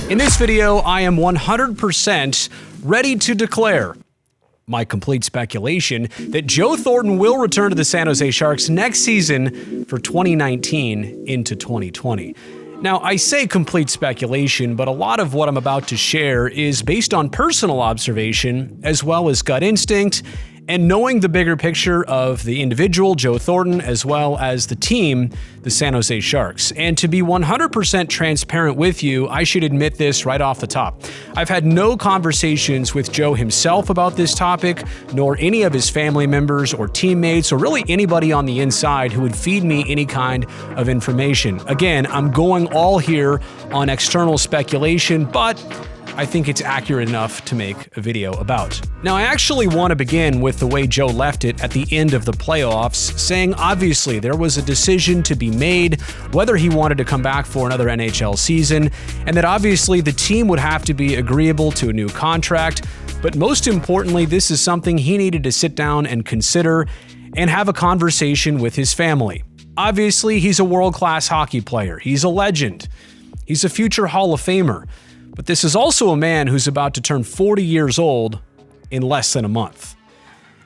In this video, I am 100% ready to declare my complete speculation that Joe Thornton will return to the San Jose Sharks next season for 2019 into 2020. Now, I say complete speculation, but a lot of what I'm about to share is based on personal observation as well as gut instinct and knowing the bigger picture of the individual, Joe Thornton, as well as the team, the San Jose Sharks. And to be 100% transparent with you, I should admit this right off the top. I've had no conversations with Joe himself about this topic, nor any of his family members or teammates, or really anybody on the inside who would feed me any kind of information. Again, I'm going all here on external speculation, but I think it's accurate enough to make a video about. Now, I actually want to begin with the way Joe left it at the end of the playoffs, saying obviously there was a decision to be made whether he wanted to come back for another NHL season, and that obviously the team would have to be agreeable to a new contract, but most importantly, this is something he needed to sit down and consider and have a conversation with his family. Obviously, he's a world-class hockey player. He's a legend. He's a future Hall of Famer. But this is also a man who's about to turn 40 years old in less than a month.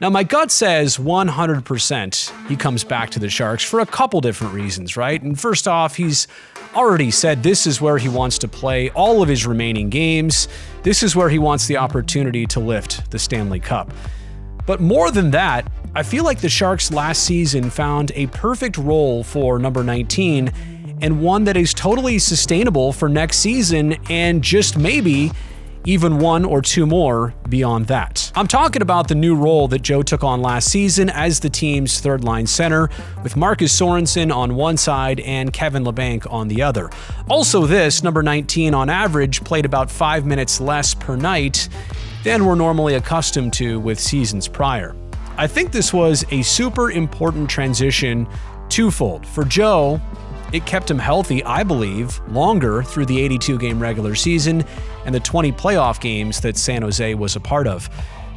Now, my gut says 100% he comes back to the Sharks for a couple different reasons, right? And first off, he's already said this is where he wants to play all of his remaining games. This is where he wants the opportunity to lift the Stanley Cup. But more than that, I feel like the Sharks last season found a perfect role for number 19 and one that is totally sustainable for next season and just maybe even one or two more beyond that. I'm talking about the new role that Joe took on last season as the team's third-line center, with Marcus Sorensen on one side and Kevin Labanc on the other. Also this, number 19 on average played about 5 minutes less per night than we're normally accustomed to with seasons prior. I think this was a super important transition twofold. For Joe, it kept him healthy, I believe, longer through the 82-game regular season and the 20 playoff games that San Jose was a part of.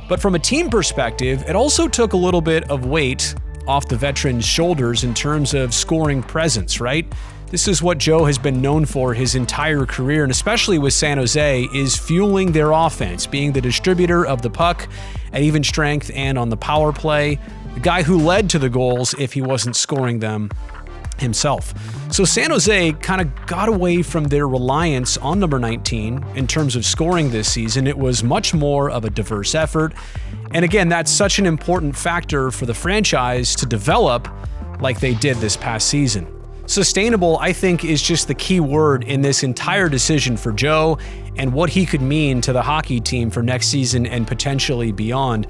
But from a team perspective, it also took a little bit of weight off the veteran's shoulders in terms of scoring presence, right? This is what Joe has been known for his entire career, and especially with San Jose, is fueling their offense, being the distributor of the puck at even strength and on the power play, the guy who led to the goals if he wasn't scoring them himself. So San Jose kind of got away from their reliance on number 19 in terms of scoring this season. It was much more of a diverse effort. And again, that's such an important factor for the franchise to develop like they did this past season. Sustainable, I think, is just the key word in this entire decision for Joe and what he could mean to the hockey team for next season and potentially beyond.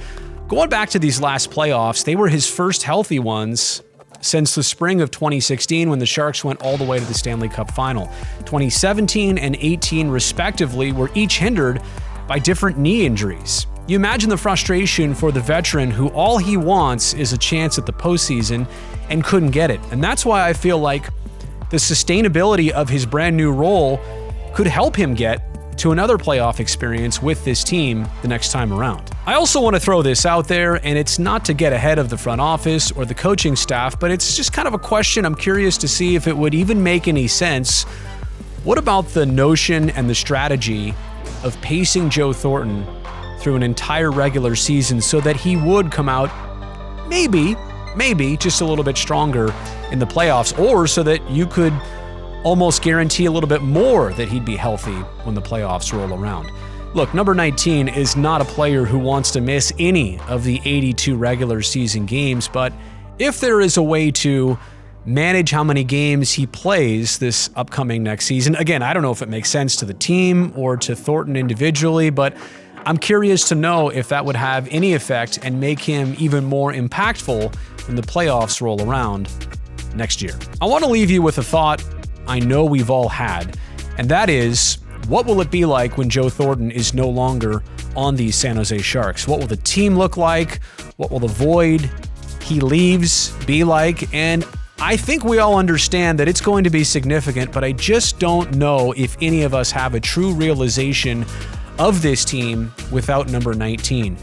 Going back to these last playoffs, they were his first healthy ones since the spring of 2016 when the Sharks went all the way to the Stanley Cup final. 2017 and 18 respectively were each hindered by different knee injuries. You imagine the frustration for the veteran who all he wants is a chance at the postseason and couldn't get it. And that's why I feel like the sustainability of his brand new role could help him get to another playoff experience with this team the next time around. I also want to throw this out there, and it's not to get ahead of the front office or the coaching staff, but it's just kind of a question I'm curious to see if it would even make any sense. What about the notion and the strategy of pacing Joe Thornton through an entire regular season so that he would come out maybe just a little bit stronger in the playoffs, or so that you could almost guarantee a little bit more that he'd be healthy when the playoffs roll around. Look, number 19 is not a player who wants to miss any of the 82 regular season games, but if there is a way to manage how many games he plays this upcoming next season, again, I don't know if it makes sense to the team or to Thornton individually, but I'm curious to know if that would have any effect and make him even more impactful when the playoffs roll around next year. I want to leave you with a thought I know we've all had, and that is, what will it be like when Joe Thornton is no longer on these San Jose Sharks? What will the team look like? What will the void he leaves be like? And I think we all understand that it's going to be significant, but I just don't know if any of us have a true realization of this team without number 19.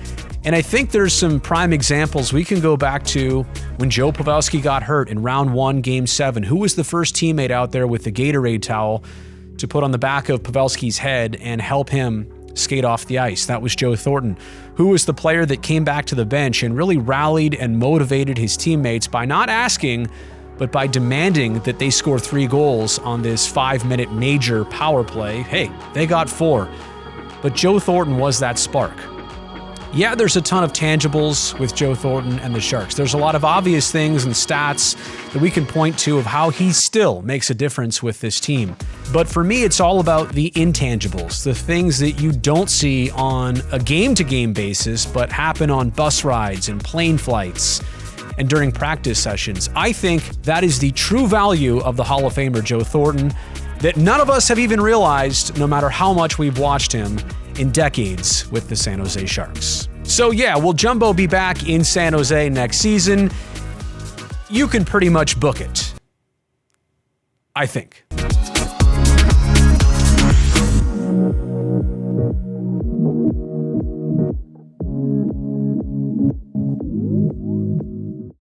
And I think there's some prime examples we can go back to when Joe Pavelski got hurt in round 1, game 7. Who was the first teammate out there with the Gatorade towel to put on the back of Pavelski's head and help him skate off the ice. That was Joe Thornton, who was the player that came back to the bench and really rallied and motivated his teammates by not asking, but by demanding that they score 3 goals on this 5-minute major power play. Hey, they got 4. But Joe Thornton was that spark. Yeah, there's a ton of tangibles with Joe Thornton and the Sharks. There's a lot of obvious things and stats that we can point to of how he still makes a difference with this team. But for me, it's all about the intangibles, the things that you don't see on a game-to-game basis, but happen on bus rides and plane flights and during practice sessions. I think that is the true value of the Hall of Famer Joe Thornton that none of us have even realized, no matter how much we've watched him in decades with the San Jose Sharks. So yeah, will Jumbo be back in San Jose next season? You can pretty much book it, I think.